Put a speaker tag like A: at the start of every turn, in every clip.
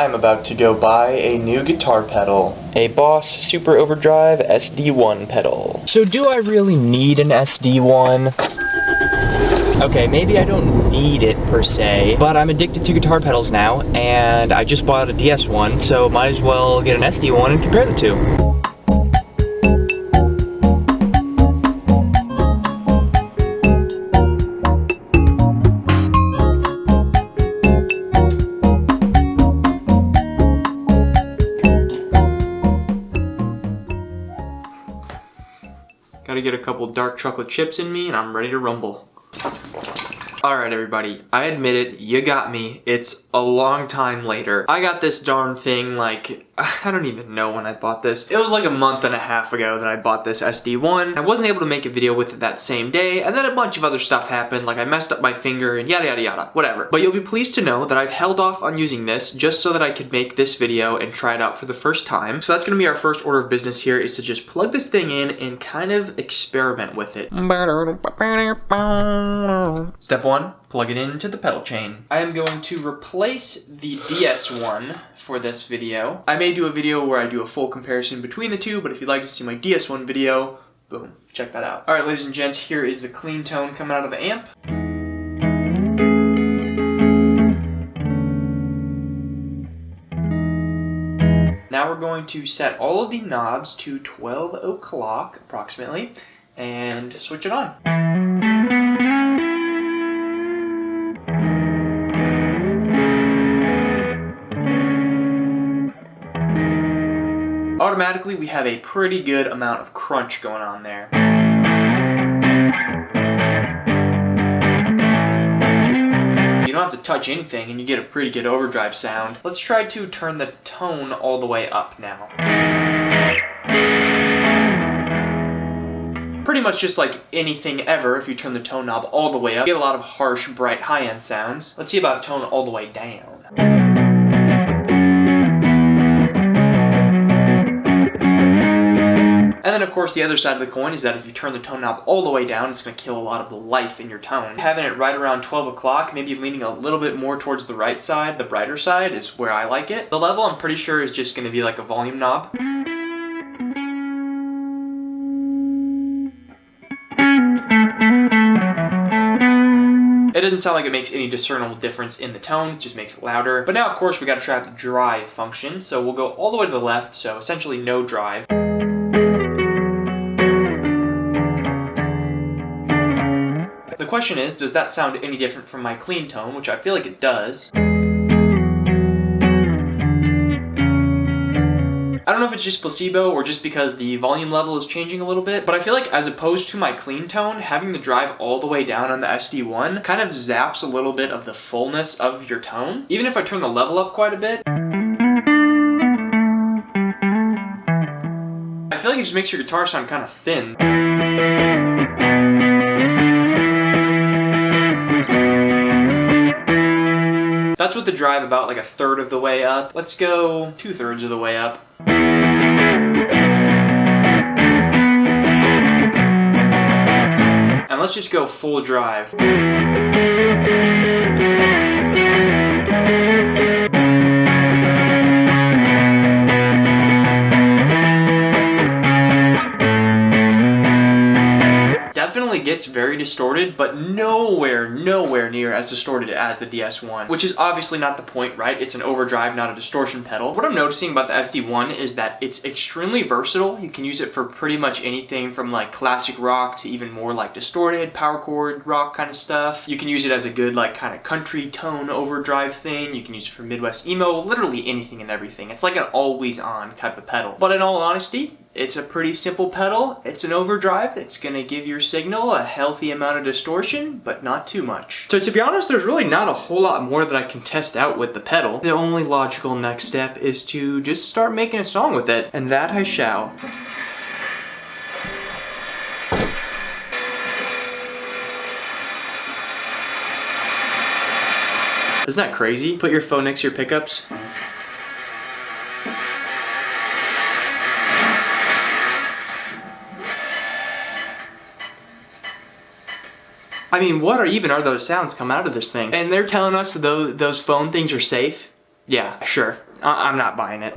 A: I'm about to go buy a new guitar pedal. A BOSS Super Overdrive SD-1 pedal. So do I really need an SD-1? Okay, maybe I don't need it per se, but I'm addicted to guitar pedals now, and I just bought a DS1, so might as well get an SD-1 and compare the two. Gotta get a couple dark chocolate chips in me and I'm ready to rumble. Alright everybody, I admit it, you got me. It's a long time later. I got this darn thing like, I don't even know when I bought this. It was like a month and a half ago that I bought this SD-1. I wasn't able to make a video with it that same day, and then a bunch of other stuff happened, like I messed up my finger and yada yada yada, whatever. But you'll be pleased to know that I've held off on using this just so that I could make this video and try it out for the first time. So that's gonna be our first order of business here, is to just plug this thing in and kind of experiment with it. Step 1. Plug it into the pedal chain. I am going to replace the DS1 for this video. I may do a video where I do a full comparison between the two, but if you'd like to see my DS1 video, boom, check that out. Alright ladies and gents, here is the clean tone coming out of the amp. Now we're going to set all of the knobs to 12 o'clock approximately and switch it on. Automatically, we have a pretty good amount of crunch going on there. You don't have to touch anything and you get a pretty good overdrive sound. Let's try to turn the tone all the way up now. Pretty much just like anything ever, if you turn the tone knob all the way up, you get a lot of harsh, bright, high-end sounds. Let's see about tone all the way down. And then of course the other side of the coin is that if you turn the tone knob all the way down, it's going to kill a lot of the life in your tone. Having it right around 12 o'clock, maybe leaning a little bit more towards the right side, the brighter side, is where I like it. The level I'm pretty sure is just going to be like a volume knob. It doesn't sound like it makes any discernible difference in the tone, it just makes it louder. But now of course we got to try out the drive function, so we'll go all the way to the left, so essentially no drive. The question is, does that sound any different from my clean tone, which I feel like it does. I don't know if it's just placebo or just because the volume level is changing a little bit, but I feel like as opposed to my clean tone, having the drive all the way down on the SD-1 kind of zaps a little bit of the fullness of your tone. Even if I turn the level up quite a bit, I feel like it just makes your guitar sound kind of thin. That's with the drive about like a third of the way up. Let's go 2/3 of the way up. And let's just go full drive. Definitely gets very distorted, but nowhere near as distorted as the DS1, which is obviously not the point, right? It's an overdrive, not a distortion pedal. What I'm noticing about the SD-1 is that it's extremely versatile. You can use it for pretty much anything from like classic rock to even more like distorted power chord rock kind of stuff. You can use it as a good like kind of country tone overdrive thing. You can use it for Midwest emo, literally anything and everything. It's like an always on type of pedal. But in all honesty, it's a pretty simple pedal. It's an overdrive. It's gonna give your signal a healthy amount of distortion, but not too much. So to be honest, there's really not a whole lot more that I can test out with the pedal. The only logical next step is to just start making a song with it, and that I shall. Isn't that crazy? Put your phone next to your pickups. I mean, what are those sounds coming out of this thing? And they're telling us those phone things are safe? Yeah, sure. I'm not buying it.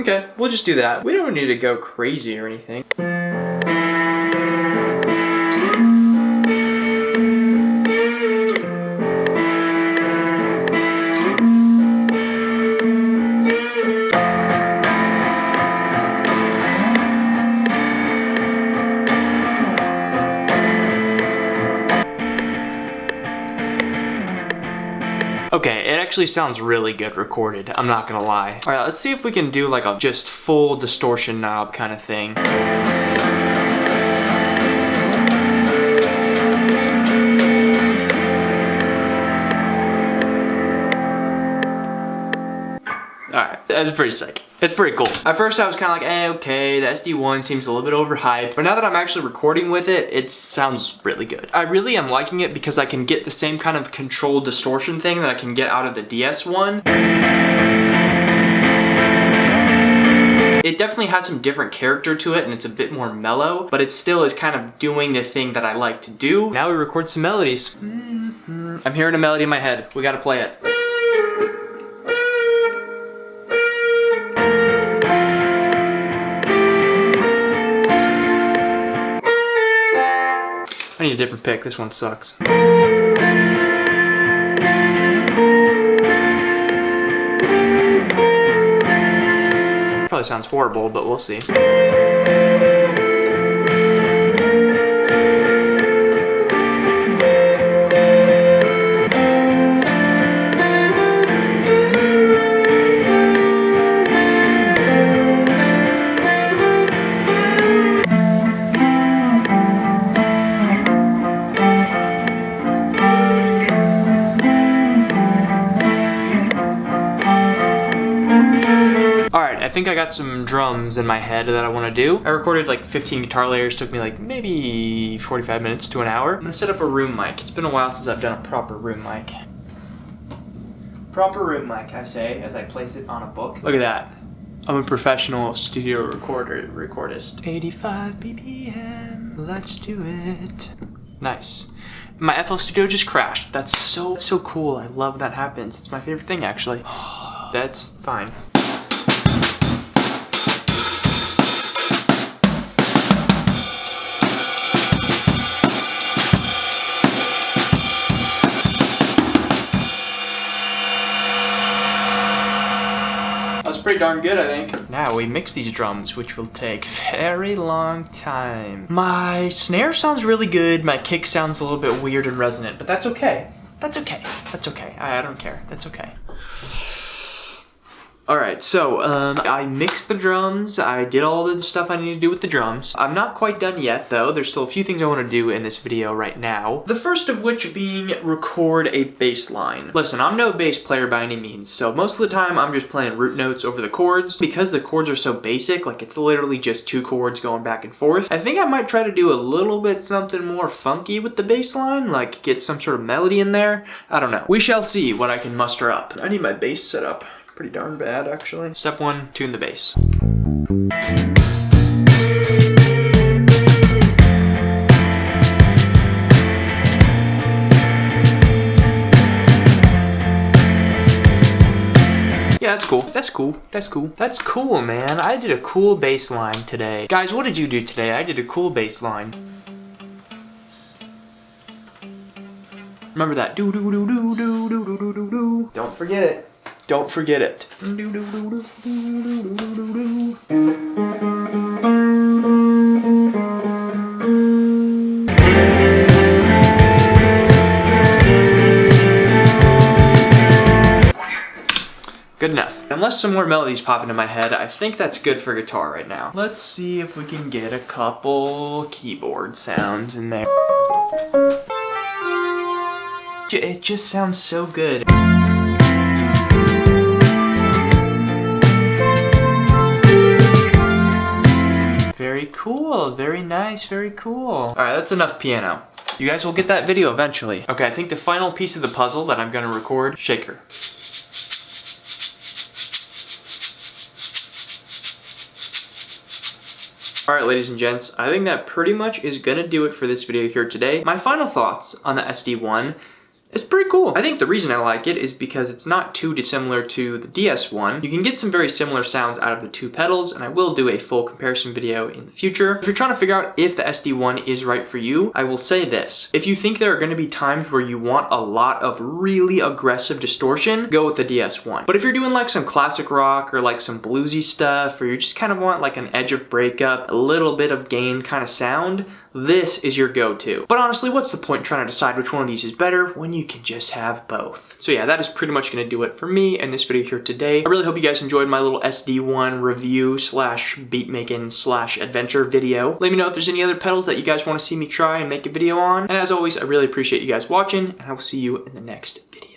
A: Okay, we'll just do that. We don't need to go crazy or anything. Okay, it actually sounds really good recorded, I'm not gonna lie. All right, let's see if we can do like a just full distortion knob kind of thing. Alright, that's pretty sick. It's pretty cool. At first I was kind of like, okay, the SD-1 seems a little bit overhyped. But now that I'm actually recording with it, it sounds really good. I really am liking it because I can get the same kind of controlled distortion thing that I can get out of the DS1. It definitely has some different character to it and it's a bit more mellow, but it still is kind of doing the thing that I like to do. Now we record some melodies. I'm hearing a melody in my head. We gotta play it. I need a different pick, this one sucks. Probably sounds horrible, but we'll see. Alright, I think I got some drums in my head that I want to do. I recorded like 15 guitar layers, took me like maybe 45 minutes to an hour. I'm gonna set up a room mic. It's been a while since I've done a proper room mic. Proper room mic, I say, as I place it on a book. Look at that. I'm a professional studio recordist. 85 BPM, let's do it. Nice. My FL Studio just crashed. That's so cool. I love that happens. It's my favorite thing, actually. That's fine. Pretty darn good, I think. Now we mix these drums, which will take very long time. My snare sounds really good. My kick sounds a little bit weird and resonant, but that's okay. That's okay. That's okay. I don't care. That's okay. Alright, so I mixed the drums, I did all the stuff I need to do with the drums. I'm not quite done yet though, there's still a few things I want to do in this video right now. The first of which being record a bass line. Listen, I'm no bass player by any means, so most of the time I'm just playing root notes over the chords. Because the chords are so basic, like it's literally just two chords going back and forth, I think I might try to do a little bit something more funky with the bass line, like get some sort of melody in there. I don't know. We shall see what I can muster up. I need my bass set up. Pretty darn bad, actually. Step 1, tune the bass. Yeah, that's cool. That's cool. That's cool. That's cool, man. I did a cool bass line today. Guys, what did you do today? I did a cool bass line. Remember that. Do do do do do do do do do. Don't forget it. Don't forget it. Good enough. Unless some more melodies pop into my head, I think that's good for guitar right now. Let's see if we can get a couple keyboard sounds in there. It just sounds so good. Very cool, very nice, very cool. All right, that's enough piano. You guys will get that video eventually. Okay, I think the final piece of the puzzle that I'm gonna record, shaker. Alright, ladies and gents, I think that pretty much is gonna do it for this video here today. My final thoughts on the SD-1. It's pretty cool. I think the reason I like it is because it's not too dissimilar to the DS-1. You can get some very similar sounds out of the two pedals, and I will do a full comparison video in the future. If you're trying to figure out if the SD-1 is right for you, I will say this. If you think there are going to be times where you want a lot of really aggressive distortion, go with the DS-1. But if you're doing like some classic rock or like some bluesy stuff, or you just kind of want like an edge of breakup, a little bit of gain kind of sound, this is your go-to. But honestly, what's the point trying to decide which one of these is better when you can just have both? So yeah, that is pretty much gonna do it for me in this video here today. I really hope you guys enjoyed my little SD-1 review slash beat making slash adventure video. Let me know if there's any other pedals that you guys want to see me try and make a video on. And as always, I really appreciate you guys watching, and I will see you in the next video.